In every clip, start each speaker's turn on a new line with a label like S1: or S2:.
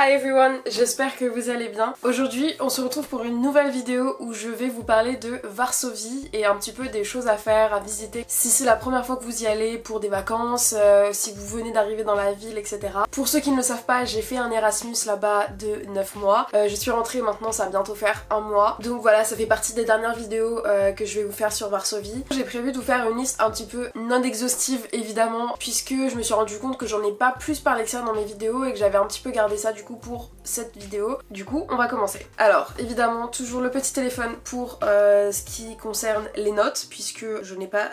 S1: Hi everyone, j'espère que vous allez bien. Aujourd'hui, on se retrouve pour une nouvelle vidéo où je vais vous parler de Varsovie et un petit peu des choses à faire, à visiter. Si c'est la première fois que vous y allez pour des vacances, si vous venez d'arriver dans la ville, etc. Pour ceux qui ne le savent pas, j'ai fait un Erasmus là-bas de 9 mois. Je suis rentrée maintenant, ça va bientôt faire un mois. Donc voilà, ça fait partie des dernières vidéos que je vais vous faire sur Varsovie. J'ai prévu de vous faire une liste un petit peu non exhaustive évidemment, puisque je me suis rendu compte que j'en ai pas plus parlé que ça dans mes vidéos et que j'avais un petit peu gardé ça du coup pour cette vidéo. Du coup on va commencer. Alors évidemment toujours le petit téléphone pour ce qui concerne les notes, puisque je n'ai pas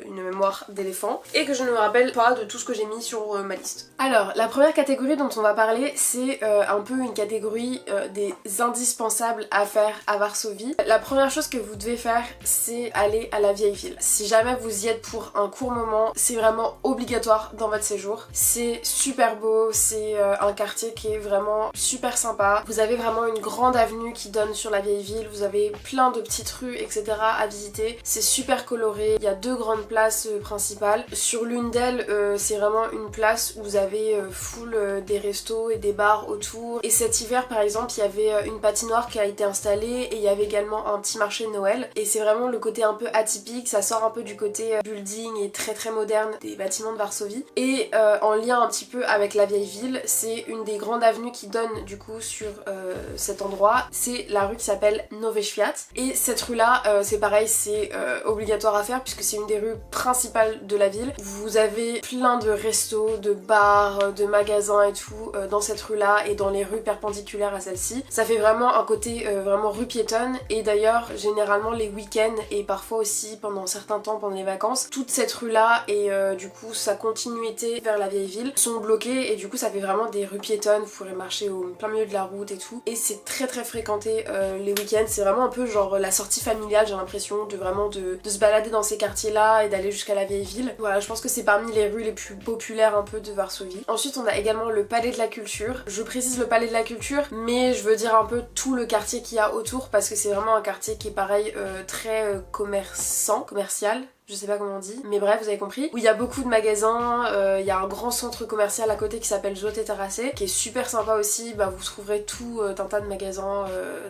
S1: une mémoire d'éléphant et que je ne me rappelle pas de tout ce que j'ai mis sur ma liste. Alors la première catégorie dont on va parler, c'est un peu une catégorie des indispensables à faire à Varsovie. La première chose que vous devez faire, c'est aller à la vieille ville. Si jamais vous y êtes pour un court moment, c'est vraiment obligatoire dans votre séjour. C'est super beau, c'est un quartier qui est vraiment super sympa. Vous avez vraiment une grande avenue qui donne sur la vieille ville, vous avez plein de petites rues, etc. à visiter. C'est super coloré, il y a deux grandes places principales. Sur l'une d'elles, c'est vraiment une place où vous avez full des restos et des bars autour. Et cet hiver par exemple, il y avait une patinoire qui a été installée et il y avait également un petit marché de Noël. Et c'est vraiment le côté un peu atypique, ça sort un peu du côté building et très très moderne des bâtiments de Varsovie. Et en lien un petit peu avec la vieille ville, c'est une des grandes avenues qui donne du coup sur cet endroit. C'est la rue qui s'appelle Nowy Świat. Et cette rue là, c'est pareil, c'est obligatoire à faire puisque c'est une des rues principales de la ville. Vous avez plein de restos, de bars, de magasins et tout dans cette rue là et dans les rues perpendiculaires à celle-ci. Ça fait vraiment un côté vraiment rue piétonne. Et d'ailleurs généralement les week-ends et parfois aussi pendant certains temps pendant les vacances, toute cette rue là et du coup sa continuité vers la vieille ville sont bloquées et du coup ça fait vraiment des rues piétonnes, vous pourrez marcher au plein milieu de la route et tout. Et c'est très très fréquenté les week-ends, c'est vraiment un peu genre la sortie familiale, j'ai l'impression de vraiment de se balader dans ces quartiers là et d'aller jusqu'à la vieille ville. Voilà, je pense que c'est parmi les rues les plus populaires un peu de Varsovie. Ensuite on a également le Palais de la Culture. Je précise le Palais de la Culture, mais je veux dire un peu tout le quartier qu'il y a autour parce que c'est vraiment un quartier qui est pareil très commercial. Je sais pas comment on dit, mais bref, vous avez compris. Où il y a beaucoup de magasins, il y a un grand centre commercial à côté qui s'appelle Złote Tarasy, qui est super sympa aussi. Bah, vous trouverez tout un tas de magasins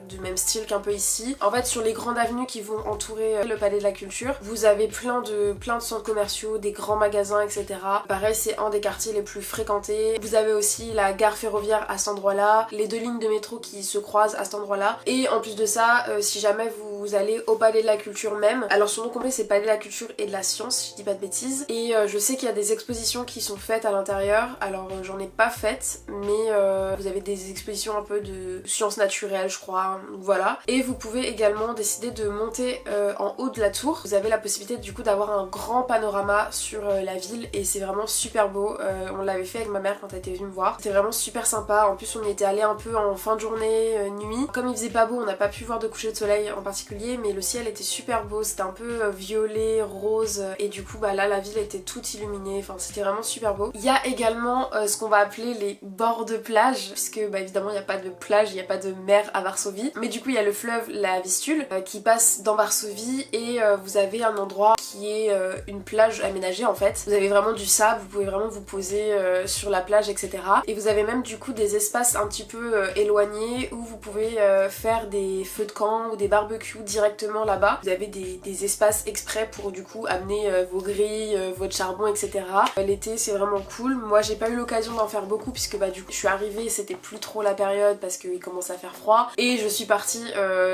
S1: du même style qu'un peu ici. En fait, sur les grandes avenues qui vont entourer le Palais de la Culture, vous avez plein de centres commerciaux, des grands magasins, etc. Pareil, c'est un des quartiers les plus fréquentés. Vous avez aussi la gare ferroviaire à cet endroit-là, les deux lignes de métro qui se croisent à cet endroit-là. Et en plus de ça, si jamais vous allez au Palais de la Culture même, alors son nom complet c'est Palais de la Culture et de la Science, si je dis pas de bêtises. Et je sais qu'il y a des expositions qui sont faites à l'intérieur, alors j'en ai pas faites, mais vous avez des expositions un peu de sciences naturelles je crois, voilà. Et vous pouvez également décider de monter en haut de la tour. Vous avez la possibilité du coup d'avoir un grand panorama sur la ville et c'est vraiment super beau. On l'avait fait avec ma mère quand elle était venue me voir, c'était vraiment super sympa. En plus on y était allé un peu en fin de journée, nuit. Comme il faisait pas beau, on n'a pas pu voir de coucher de soleil en particulier, mais le ciel était super beau, c'était un peu violet, rose, et du coup bah là la ville était toute illuminée, enfin c'était vraiment super beau. Il y a également ce qu'on va appeler les bords de plage, puisque bah évidemment il n'y a pas de plage, il n'y a pas de mer à Varsovie, mais du coup il y a le fleuve la Vistule qui passe dans Varsovie et vous avez un endroit qui est une plage aménagée en fait. Vous avez vraiment du sable, vous pouvez vraiment vous poser sur la plage, etc. Et vous avez même du coup des espaces un petit peu éloignés où vous pouvez faire des feux de camp ou des barbecues directement là-bas. Vous avez des espaces exprès pour du coup amener vos grilles, votre charbon, etc. L'été c'est vraiment cool. Moi j'ai pas eu l'occasion d'en faire beaucoup puisque bah du coup je suis arrivée, c'était plus trop la période parce qu'il commence à faire froid et je suis partie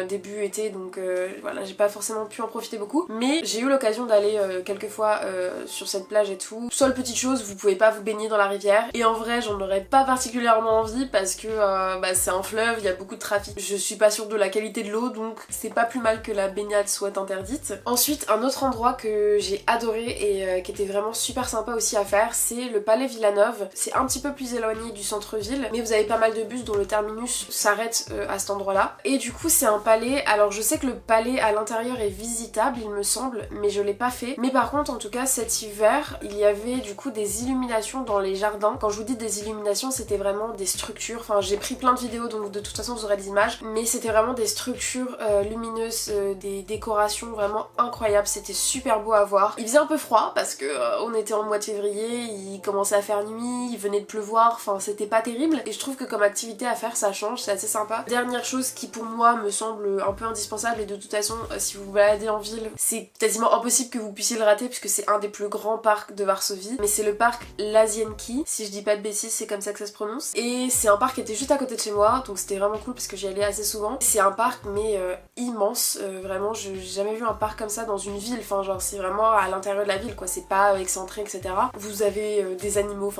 S1: début été, donc voilà, j'ai pas forcément pu en profiter beaucoup, mais j'ai eu l'occasion d'aller quelques fois sur cette plage et tout. Seule petite chose, vous pouvez pas vous baigner dans la rivière et en vrai j'en aurais pas particulièrement envie parce que bah, c'est un fleuve, il y a beaucoup de trafic, je suis pas sûre de la qualité de l'eau, donc c'est pas plus mal que la baignade soit interdite. Ensuite un autre endroit que j'ai adoré et qui était vraiment super sympa aussi à faire, c'est le Palais Villanov. C'est un petit peu plus éloigné du centre-ville, mais vous avez pas mal de bus dont le terminus s'arrête à cet endroit-là. Et du coup c'est un palais, alors je sais que le palais à l'intérieur est visitable il me semble, mais je l'ai pas fait. Mais par contre en tout cas cet hiver, il y avait du coup des illuminations dans les jardins. Quand je vous dis des illuminations, c'était vraiment des structures, enfin j'ai pris plein de vidéos donc de toute façon vous aurez des images, mais c'était vraiment des structures lumineuses lumineuses, des décorations vraiment incroyables, c'était super beau à voir. Il faisait un peu froid parce que on était en mois de février, il commençait à faire nuit, il venait de pleuvoir, enfin c'était pas terrible et je trouve que comme activité à faire ça change, c'est assez sympa. Dernière chose qui pour moi me semble un peu indispensable et de toute façon si vous vous baladez en ville c'est quasiment impossible que vous puissiez le rater puisque c'est un des plus grands parcs de Varsovie, mais c'est le parc Łazienki, si je dis pas de bêtises c'est comme ça que ça se prononce, et c'est un parc qui était juste à côté de chez moi donc c'était vraiment cool parce que j'y allais assez souvent. C'est un parc mais immense, vraiment j'ai jamais vu un parc comme ça dans une ville, enfin genre c'est vraiment à l'intérieur de la ville quoi, c'est pas excentré etc. Vous avez des animaux,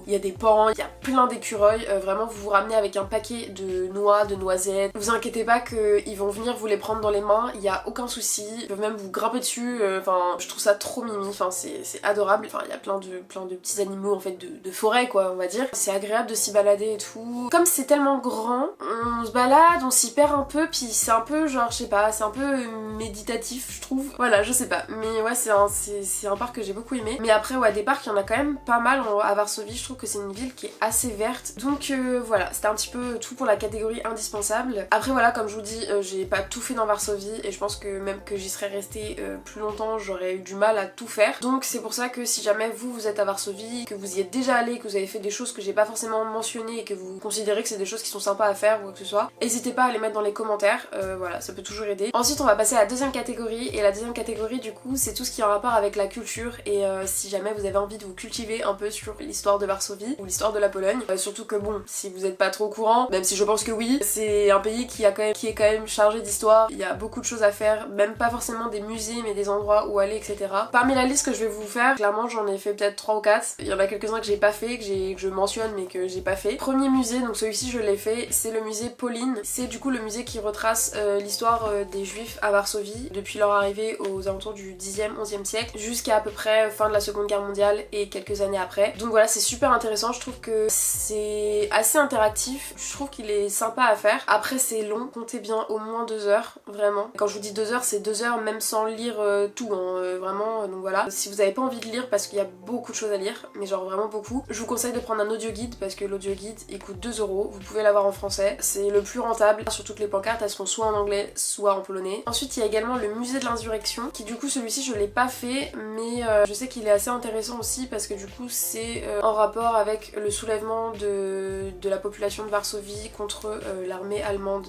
S1: il y a des pans, il y a plein d'écureuils, vraiment vous vous ramenez avec un paquet de noix, de noisettes, vous inquiétez pas qu'ils vont venir vous les prendre dans les mains, il y a aucun souci, ils peuvent même vous grimper dessus, enfin je trouve ça trop mimi, enfin c'est adorable, enfin il y a plein de petits animaux en fait de forêt quoi on va dire, c'est agréable de s'y balader et tout. Comme c'est tellement grand, on se balade, on s'y perd un peu, puis c'est un peu genre je sais pas, c'est un peu méditatif je trouve, voilà je sais pas, mais ouais c'est un parc que j'ai beaucoup aimé. Mais après ouais des parcs il y en a quand même pas mal à Varsovie, je trouve que c'est une ville qui est assez verte, donc voilà c'était un petit peu tout pour la catégorie indispensable. Après voilà comme je vous dis j'ai pas tout fait dans Varsovie et je pense que même que j'y serais restée plus longtemps j'aurais eu du mal à tout faire, donc c'est pour ça que si jamais vous êtes à Varsovie, que vous y êtes déjà allé, que vous avez fait des choses que j'ai pas forcément mentionnées et que vous considérez que c'est des choses qui sont sympas à faire ou quoi que ce soit, n'hésitez pas à les mettre dans les commentaires, voilà ça peut toujours aider. Ensuite on va passer à la deuxième catégorie, et la deuxième catégorie du coup c'est tout ce qui est en rapport avec la culture, et si jamais vous avez envie de vous cultiver un peu sur l'histoire de Varsovie ou l'histoire de la Pologne, surtout que bon si vous êtes pas trop au courant, même si je pense que oui, c'est un pays qui est quand même chargé d'histoire, il y a beaucoup de choses à faire, même pas forcément des musées mais des endroits où aller etc. Parmi la liste que je vais vous faire, clairement j'en ai fait peut-être 3 ou 4, il y en a quelques-uns que j'ai pas fait, que je mentionne mais que j'ai pas fait. Premier musée, donc celui-ci je l'ai fait, c'est le musée Pauline, c'est du coup le musée qui retrace l'histoire des juifs à Varsovie depuis leur arrivée aux alentours du 10e, 11e siècle jusqu'à peu près fin de la Seconde Guerre mondiale et quelques années après. Donc voilà c'est super intéressant, je trouve que c'est assez interactif, je trouve qu'il est sympa à faire. Après c'est long, comptez bien au moins 2 heures, vraiment. Quand je vous dis 2 heures c'est 2 heures même sans lire tout, hein, vraiment, donc voilà. Si vous avez pas envie de lire parce qu'il y a beaucoup de choses à lire, mais genre vraiment beaucoup, je vous conseille de prendre un audio guide parce que l'audio guide il coûte 2 euros, vous pouvez l'avoir en français, c'est le plus rentable, surtout que les pancartes elles seront soit en anglais soit en polonais. Ensuite il y a également le musée de l'insurrection qui du coup celui-ci je l'ai pas fait mais je sais qu'il est assez intéressant aussi parce que du coup c'est en rapport avec le soulèvement de la population de Varsovie contre l'armée allemande.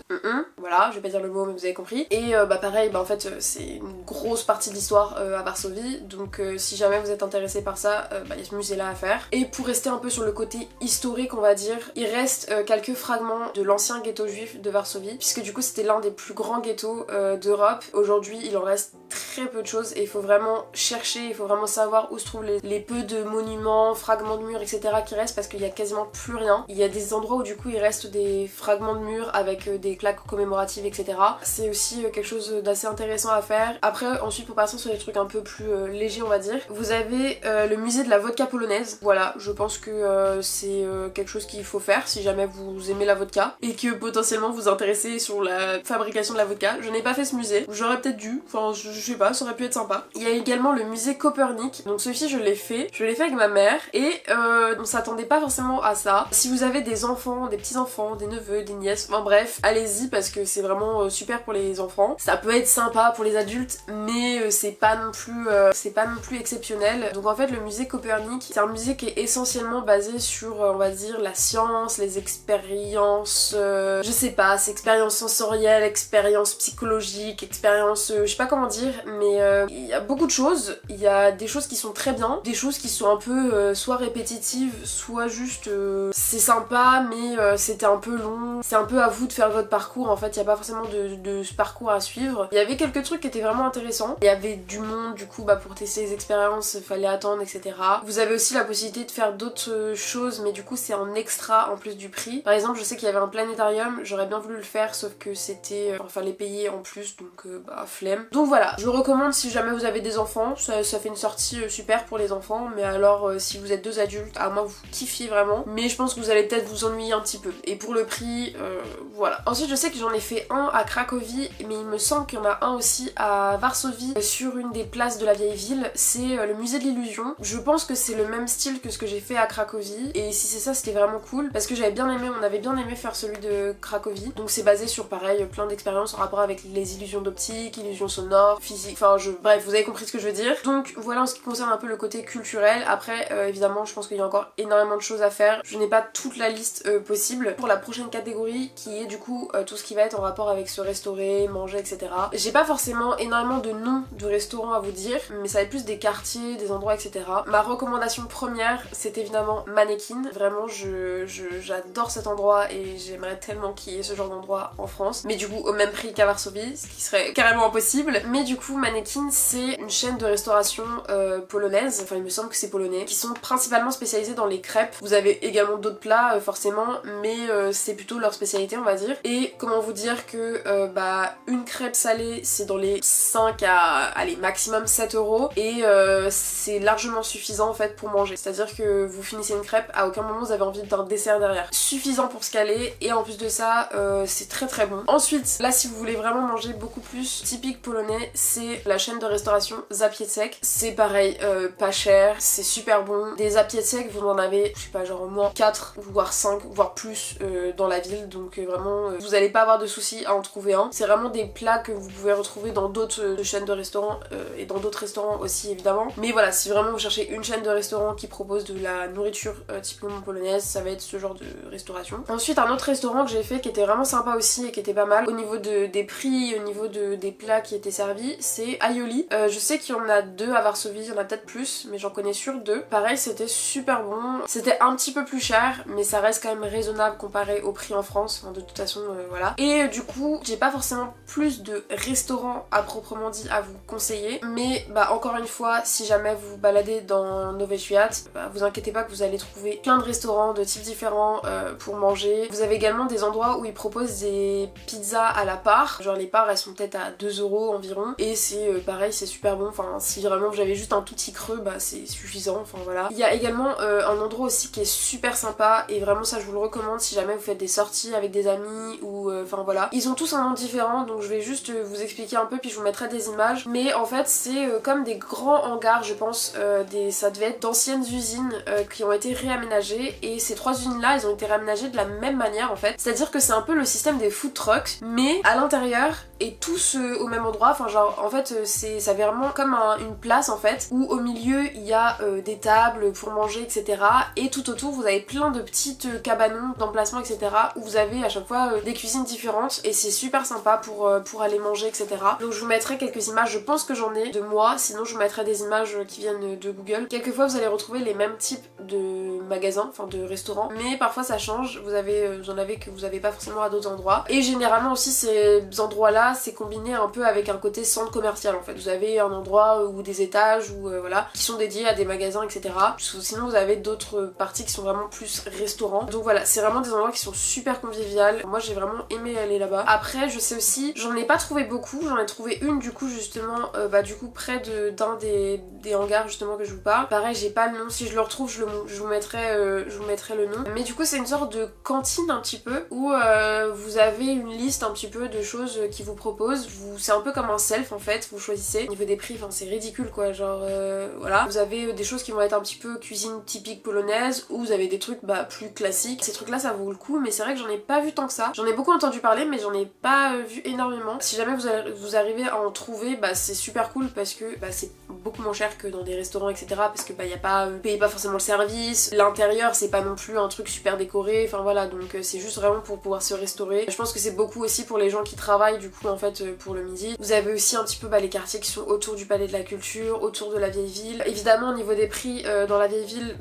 S1: Voilà, je vais pas dire le mot mais vous avez compris. Et pareil, en fait c'est une grosse partie de l'histoire à Varsovie, donc si jamais vous êtes intéressé par ça, il y a ce musée là à faire. Et pour rester un peu sur le côté historique on va dire, il reste quelques fragments de l'ancien ghetto juif de Varsovie, puisque du coup c'était l'un des plus grands ghettos d'Europe. Aujourd'hui il en reste très peu de choses et il faut vraiment chercher, il faut vraiment savoir où se trouvent les peu de monuments, fragments de murs etc qui restent, parce qu'il y a quasiment plus rien. Il y a des endroits où du coup il reste des fragments de murs avec des plaques commémoratives etc. C'est aussi quelque chose d'assez intéressant à faire. Après ensuite pour passer sur des trucs un peu plus légers on va dire, vous avez le musée de la vodka polonaise. Voilà, je pense que c'est quelque chose qu'il faut faire si jamais vous aimez la vodka et que potentiellement vous intéressez sur la fabrication de la vodka. Je n'ai pas fait ce musée, j'aurais peut-être dû, enfin je sais pas, ça aurait pu être sympa. Il y a également le musée Copernic, donc celui-ci je l'ai fait avec ma mère et on s'attendait pas forcément à ça. Si vous avez des enfants, des petits-enfants, des neveux, des nièces, enfin bref, allez-y parce que c'est vraiment super pour les enfants. Ça peut être sympa pour les adultes mais c'est pas non plus exceptionnel. Donc en fait le musée Copernic c'est un musée qui est essentiellement basé sur on va dire la science, les expériences, je sais pas, c'est expériences sensorielles, expériences psychologiques, expériences je sais pas comment dire, mais il y a beaucoup de choses. Il y a des choses qui sont très bien, des choses qui sont un peu soit répétitives, soit juste c'est sympa mais c'était un peu long, c'est un peu à vous de faire votre parcours en fait, il n'y a pas forcément de parcours à suivre. Il y avait quelques trucs qui étaient vraiment intéressants, il y avait du monde du coup pour tester les expériences, il fallait attendre etc. Vous avez aussi la possibilité de faire d'autres choses mais du coup c'est en extra en plus du prix. Par exemple je sais qu'il y avait un planétarium, j'aurais bien voulu le faire sauf que c'était, fallait payer en plus donc flemme. Donc voilà, je recommande si jamais vous avez des enfants, ça fait une sortie super pour les enfants, mais alors si vous êtes 2 adultes, à moins que vous kiffiez vraiment, mais je pense que vous allez peut-être vous ennuyer un petit peu. Et pour le prix, voilà. Ensuite je sais que j'en ai fait un à Cracovie, mais il me semble qu'il y en a un aussi à Varsovie, sur une des places de la vieille ville, c'est le musée de l'illusion. Je pense que c'est le même style que ce que j'ai fait à Cracovie, et si c'est ça c'était vraiment cool, parce que j'avais bien aimé, on avait bien aimé faire celui de Cracovie, donc c'est basé sur pareil, plein d'expériences en rapport avec les illusions d'optique, illusions sonores, physique, enfin bref, vous avez compris ce que je veux dire. Donc voilà en ce qui concerne un peu le côté culturel. Après évidemment je pense qu'il y a encore énormément de choses à faire, je n'ai pas toute la liste possible. Pour la prochaine catégorie qui est du coup tout ce qui va être en rapport avec se restaurer, manger, etc. J'ai pas forcément énormément de noms de restaurants à vous dire, mais ça va être plus des quartiers, des endroits, etc. Ma recommandation première c'est évidemment Mannequin. Vraiment j'adore cet endroit et j'aimerais tellement qu'il y ait ce genre d'endroit en France, mais du coup au même prix qu'à Varsovie, ce qui serait carrément impossible. Mais du coup Mannequin c'est une chaîne de restauration polonaise, enfin il me semble que c'est polonais, qui sont principalement spécialisés dans les crêpes. Vous avez également d'autres plats forcément, mais c'est plutôt leur spécialité on va dire. Et comment vous dire que une crêpe salée c'est dans les 5 à allez maximum 7 euros, et c'est largement suffisant en fait pour manger. C'est-à-dire que vous finissez une crêpe, à aucun moment vous avez envie d'un dessert derrière. Suffisant pour se caler, et en plus de ça c'est très très bon. Ensuite là si vous voulez vraiment manger beaucoup plus typique polonais, c'est la chaîne de restauration Zapiecek. C'est pareil, pas cher, c'est super bon. Des Zapiecek vous en avez, je sais pas, genre au moins 4 voire 5 voire plus dans la ville, donc vraiment vous allez pas avoir de soucis à en trouver un. C'est vraiment des plats que vous pouvez retrouver dans d'autres chaînes de restaurants et dans d'autres restaurants aussi évidemment. Mais voilà, si vraiment vous cherchez une chaîne de restaurants qui propose de la nourriture typiquement polonaise, ça va être ce genre de restauration. Ensuite un autre restaurant que j'ai fait qui était vraiment sympa aussi et qui était pas mal au niveau des prix, au niveau des plats qui étaient servis, c'est Aioli. Je sais qu'il y en a 2 à Varsovie, il y en a peut-être plus, mais j'en connais sur 2. Pareil, c'était super bon. C'était un petit peu plus cher, mais ça reste quand même raisonnable comparé au prix en France. Enfin, de toute façon, voilà. Et du coup, j'ai pas forcément plus de restaurants à proprement dit à vous conseiller, mais encore une fois, si jamais vous vous baladez dans Nowy Świat, vous inquiétez pas que vous allez trouver plein de restaurants de types différents pour manger. Vous avez également des endroits où ils proposent des pizzas à la part, genre les parts elles sont peut-être à 2 euros environ, et c'est pareil, c'est super bon. Enfin, si vraiment vous avez juste un tout petit creux, c'est suffisant. Enfin voilà. Il y a également un endroit aussi qui est super sympa, et vraiment ça je vous le recommande si jamais vous faites des sorties avec des amis ou enfin voilà. Ils ont tous un nom différent, donc je vais juste vous expliquer un peu puis je vous mettrai des images. Mais en fait c'est comme des grands hangars, je pense, ça devait être d'anciennes usines qui ont été réaménagées, et ces 3 usines là elles ont été réaménagées de la même manière en fait. C'est-à-dire que c'est un peu le système des food trucks, mais à l'intérieur et tous au même endroit. Enfin genre en fait ça fait vraiment comme une place en fait, où au milieu il y a des tables pour manger, etc. Et tout autour vous avez plein de petites cabanons d'emplacement, etc. où vous avez à chaque fois des cuisines différentes, et c'est super sympa pour aller manger, etc. Donc je vous mettrai quelques images, je pense que j'en ai de moi, sinon je vous mettrai des images qui viennent de Google. Quelquefois vous allez retrouver les mêmes types de magasins, enfin de restaurants, mais parfois ça change, vous en avez que vous avez pas forcément à d'autres endroits. Et généralement aussi ces endroits là c'est combiné un peu avec un côté centre commercial en fait. Vous avez un endroit ou des étages ou voilà, qui sont dédiés à des magasins, etc. Sinon vous avez d'autres parties qui sont vraiment plus restaurants. Donc voilà, c'est vraiment des endroits qui sont super conviviales. Moi j'ai vraiment aimé aller là-bas. Après je sais aussi, j'en ai pas trouvé beaucoup, j'en ai trouvé une du coup justement du coup près d'un des hangars justement que je vous parle. Pareil j'ai pas le nom, si je le retrouve je vous mettrai le nom. Mais du coup c'est une sorte de cantine un petit peu où vous avez une liste un petit peu de choses qui vous proposent. C'est un peu comme un self en fait, vous choisissez. Au niveau des prix, enfin c'est ridicule quoi, genre voilà. Vous avez des choses qui vont être un petit peu cuisine typique polonaise, ou vous avez des trucs plus classiques. Ces trucs là ça vaut le coup, mais c'est vrai que j'en ai pas vu tant que ça. J'en ai beaucoup entendu parler mais j'en ai pas vu énormément. Si jamais vous arrivez à en trouver, c'est super cool parce que c'est beaucoup moins cher que dans des restaurants, etc. Parce que vous payez pas forcément le service, l'intérieur c'est pas non plus un truc super décoré, enfin voilà, donc c'est juste vraiment pour pouvoir se restaurer. Je pense que c'est beaucoup aussi pour les gens qui travaillent du coup en fait pour le midi. Vous avez aussi un petit peu les quartiers qui sont autour du palais de la culture, autour de la vieille ville. Évidemment au niveau des prix dans la vieille ville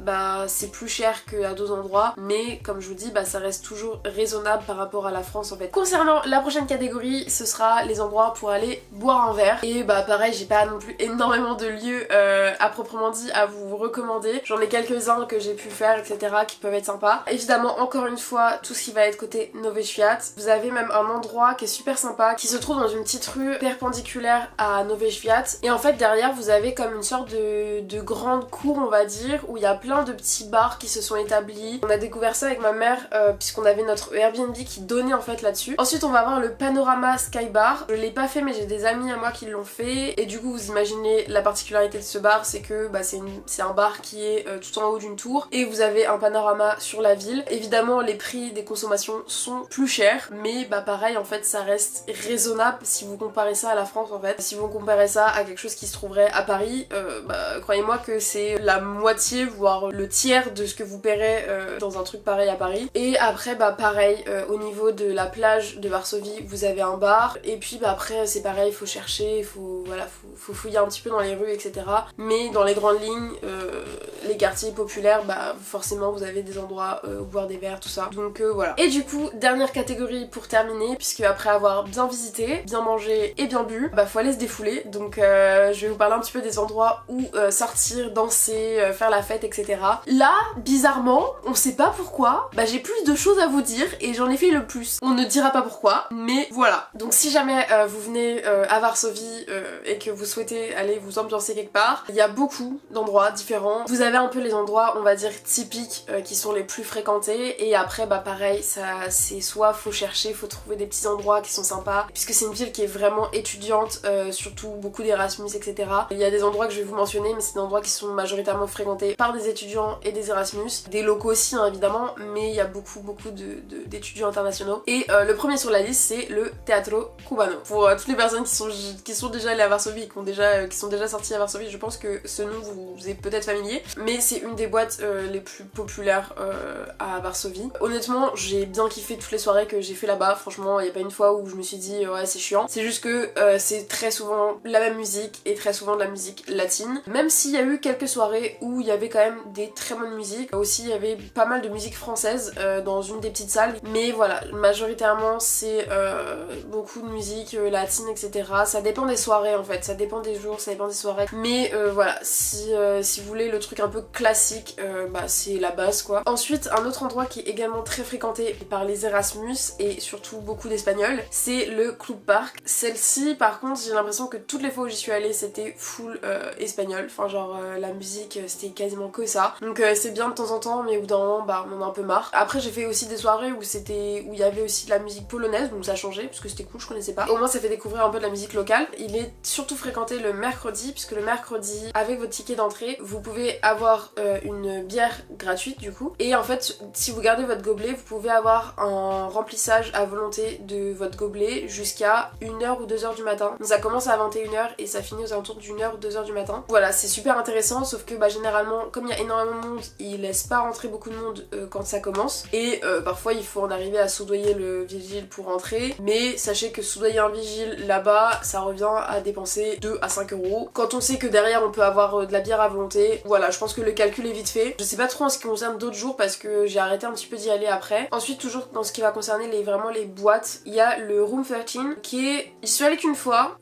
S1: c'est plus cher qu'à d'autres endroits, mais comme je vous dis ça reste toujours raisonnable par rapport à la France en fait. Concernant la prochaine catégorie, ce sera les endroits pour aller boire un verre, et pareil j'ai pas non plus énormément de lieux à proprement dit à vous recommander. J'en ai quelques-uns que j'ai pu faire, etc. qui peuvent être sympas. Évidemment encore une fois tout ce qui va être côté Nowy Świat. Vous avez même un endroit qui est super sympa, qui se trouve dans une petite rue perpendiculaire Square à Nowy Świat. Et en fait derrière vous avez comme une sorte de grande cour on va dire, où il y a plein de petits bars qui se sont établis. On a découvert ça avec ma mère puisqu'on avait notre Airbnb qui donnait en fait là-dessus. Ensuite on va avoir le Panorama Sky Bar. Je l'ai pas fait mais j'ai des amis à moi qui l'ont fait. Et du coup vous imaginez la particularité de ce bar, c'est que c'est un bar qui est tout en haut d'une tour et vous avez un panorama sur la ville. Évidemment les prix des consommations sont plus chers, mais pareil en fait ça reste raisonnable si vous comparez ça à la France en fait. Si vous comparez ça à quelque chose qui se trouverait à Paris, croyez-moi que c'est la moitié voire le tiers de ce que vous paierez dans un truc pareil à Paris. Et après pareil au niveau de la plage de Varsovie vous avez un bar et puis après c'est pareil, il faut chercher, faut fouiller un petit peu dans les rues etc. Mais dans les grandes lignes les quartiers populaires forcément vous avez des endroits où boire des verres tout ça, donc voilà. Et du coup dernière catégorie pour terminer, puisque après avoir bien visité, bien mangé et bien bu, faut aller se défouler. Donc je vais vous parler un petit peu des endroits où sortir, danser, faire la fête etc. Là bizarrement on sait pas pourquoi, j'ai plus de choses à vous dire et j'en ai fait le plus. On ne dira pas pourquoi, mais voilà. Donc si jamais vous venez à Varsovie et que vous souhaitez aller vous ambiancer quelque part, il y a beaucoup d'endroits différents. Vous avez un peu les endroits on va dire typiques qui sont les plus fréquentés, et après pareil ça c'est soit faut chercher, faut trouver des petits endroits qui sont sympas, puisque c'est une ville qui est vraiment étudiante, surtout beaucoup d'Erasmus etc. Il y a des endroits que je vais vous mentionner mais c'est des endroits qui sont majoritairement fréquentés par des étudiants et des Erasmus, des locaux aussi hein, évidemment, mais il y a beaucoup d'étudiants internationaux. Et le premier sur la liste c'est le Teatro Cubano. Pour toutes les personnes qui sont déjà allées à Varsovie et qui sont déjà sorties à Varsovie, je pense que ce nom vous est peut-être familier, mais c'est une des boîtes les plus populaires à Varsovie. Honnêtement j'ai bien kiffé toutes les soirées que j'ai fait là-bas, franchement il n'y a pas une fois où je me suis dit ouais c'est chiant. C'est juste que c'est très souvent la même musique et très souvent de la musique latine, même s'il y a eu quelques soirées où il y avait quand même des très bonnes musiques. Aussi il y avait pas mal de musique française dans une des petites salles, mais voilà majoritairement c'est beaucoup de musique latine etc. Ça dépend des soirées en fait, ça dépend des jours, ça dépend des soirées, mais voilà si vous voulez le truc un peu classique c'est la base quoi. Ensuite un autre endroit qui est également très fréquenté par les Erasmus et surtout beaucoup d'Espagnols, c'est le Club Park. Celle-ci par contre j'ai l'impression que toutes les fois où j'y suis allée c'était full espagnol, enfin genre la musique c'était quasiment que ça, donc c'est bien de temps en temps mais au bout d'un moment on en a un peu marre. Après j'ai fait aussi des soirées où il y avait aussi de la musique polonaise, donc ça a changé parce que c'était cool, je connaissais pas. Au moins ça fait découvrir un peu de la musique locale. Il est surtout fréquenté le mercredi, puisque le mercredi avec votre ticket d'entrée vous pouvez avoir une bière gratuite du coup, et en fait si vous gardez votre gobelet vous pouvez avoir un remplissage à volonté de votre gobelet jusqu'à 1h ou 2h du matin. Donc ça commence à 21h et ça finit aux alentours d'1h ou 2h du matin. Voilà, c'est super intéressant, sauf que généralement comme il y a énormément de monde ils laissent pas rentrer beaucoup de monde quand ça commence, et parfois il faut en arriver à soudoyer le vigile pour rentrer, mais sachez que soudoyer un vigile là-bas ça revient à dépenser 2 à 5 euros. Quand on sait que derrière on peut avoir de la bière à volonté, voilà je pense que le calcul est vite fait. Je sais pas trop en ce qui concerne d'autres jours parce que j'ai arrêté un petit peu d'y aller après. Ensuite toujours dans ce qui va concerner vraiment les boîtes, il y a le Room 13 qui est... J'y suis allée qu'une fois,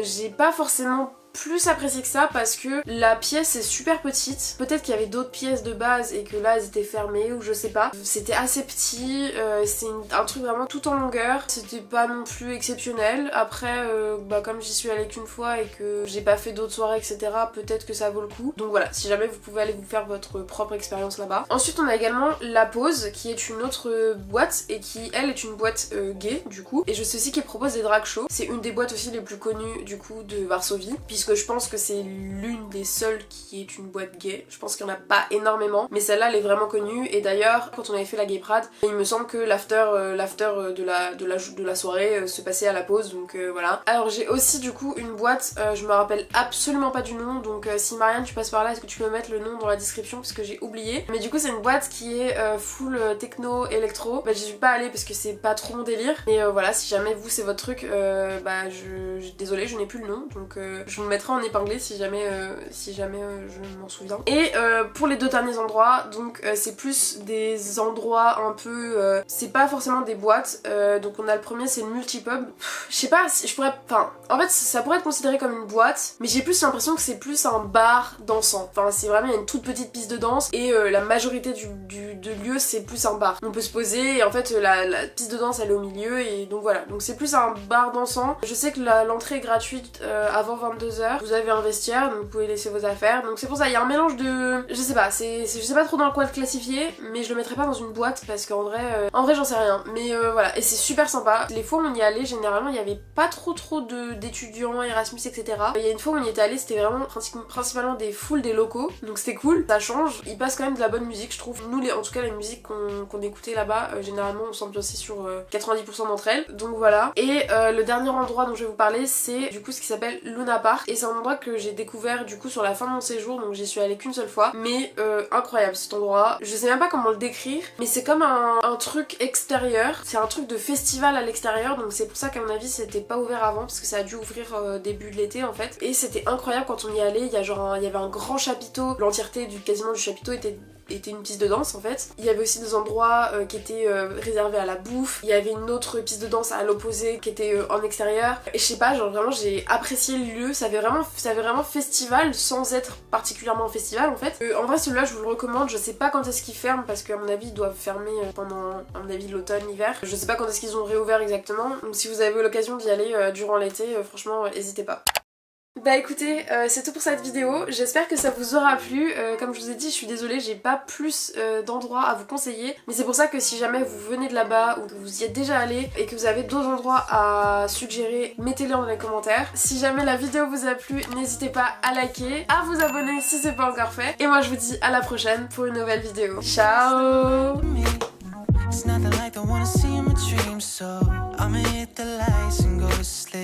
S1: j'ai pas forcément plus apprécié que ça parce que la pièce est super petite. Peut-être qu'il y avait d'autres pièces de base et que là elles étaient fermées ou je sais pas. C'était assez petit, c'est un truc vraiment tout en longueur. C'était pas non plus exceptionnel. Après comme j'y suis allée qu'une fois et que j'ai pas fait d'autres soirées etc, peut-être que ça vaut le coup. Donc voilà, si jamais vous pouvez aller vous faire votre propre expérience là-bas. Ensuite on a également La Pause qui est une autre boîte et qui elle est une boîte gay du coup. Et je sais aussi qu'elle propose des drag shows. C'est une des boîtes aussi les plus connues du coup de Varsovie, puisque je pense que c'est l'une des seules qui est une boîte gay. Je pense qu'il n'y en a pas énormément, mais celle-là elle est vraiment connue. Et d'ailleurs quand on avait fait la Gay Pride, il me semble que l'after de la soirée se passait à La Pause, donc voilà. Alors j'ai aussi du coup une boîte, je me rappelle absolument pas du nom, donc si Marianne tu passes par là, est-ce que tu peux mettre le nom dans la description parce que j'ai oublié. Mais du coup c'est une boîte qui est full techno électro. J'y suis pas allée parce que c'est pas trop mon délire, mais voilà si jamais vous c'est votre truc, désolée je n'ai plus le nom, donc je vous le mettrai en épinglé si jamais, je m'en souviens. Et pour les deux derniers endroits, donc c'est plus des endroits un peu... c'est pas forcément des boîtes, donc on a le premier, c'est le multipub. Je sais pas, je pourrais... Enfin, en fait ça pourrait être considéré comme une boîte, mais j'ai plus l'impression que c'est plus un bar dansant. Enfin c'est vraiment, il y a une toute petite piste de danse et la majorité de lieu c'est plus un bar. On peut se poser et en fait la piste de danse elle est au milieu et donc voilà. Donc c'est plus un bar dansant. Je sais que l'entrée est gratuite avant 22h. Vous avez un vestiaire donc vous pouvez laisser vos affaires. Donc c'est pour ça, il y a un mélange de... Je sais pas, je sais pas trop dans quoi le classifier, mais je le mettrai pas dans une boîte parce qu'en vrai, j'en sais rien. Mais voilà, et c'est super sympa. Les fois où on y allait, généralement il y avait pas trop d'étudiants, Erasmus, etc. Il y a une fois où on y était allé, c'était vraiment principalement des foules des locaux, donc c'était cool, ça change. Il passe quand même de la bonne musique, je trouve. Nous, en tout cas, les musiques qu'on écoutait là-bas, généralement on s'ambiançait sur 90% d'entre elles. Donc voilà. Et le dernier endroit dont je vais vous parler, c'est du coup ce qui s'appelle Luna Park. Et c'est un endroit que j'ai découvert du coup sur la fin de mon séjour, donc j'y suis allée qu'une seule fois. Mais incroyable cet endroit. Je sais même pas comment le décrire, mais c'est comme un truc extérieur. C'est un truc de festival à l'extérieur, donc c'est pour ça qu'à mon avis c'était pas ouvert avant, parce que ça a dû ouvrir début de l'été en fait. Et c'était incroyable quand on y allait. Il y avait un grand chapiteau, l'entièreté quasiment du chapiteau était une piste de danse en fait. Il y avait aussi des endroits qui étaient réservés à la bouffe. Il y avait une autre piste de danse à l'opposé qui était en extérieur. Et je sais pas, genre vraiment j'ai apprécié le lieu. Ça avait vraiment festival sans être particulièrement festival en fait. En vrai celui-là je vous le recommande. Je sais pas quand est-ce qu'ils ferment parce qu'à mon avis ils doivent fermer pendant à mon avis l'automne, l'hiver. Je sais pas quand est-ce qu'ils ont réouvert exactement. Donc si vous avez l'occasion d'y aller durant l'été, franchement n'hésitez pas. Bah écoutez, c'est tout pour cette vidéo, j'espère que ça vous aura plu. Comme je vous ai dit, je suis désolée, j'ai pas plus d'endroits à vous conseiller, mais c'est pour ça que si jamais vous venez de là-bas ou que vous y êtes déjà allé et que vous avez d'autres endroits à suggérer, mettez-les dans les commentaires. Si jamais la vidéo vous a plu, n'hésitez pas à liker, à vous abonner si c'est pas encore fait, et moi je vous dis à la prochaine pour une nouvelle vidéo. Ciao. It's nothing like the one I see in my dreams, so I'ma hit the lights and go to sleep.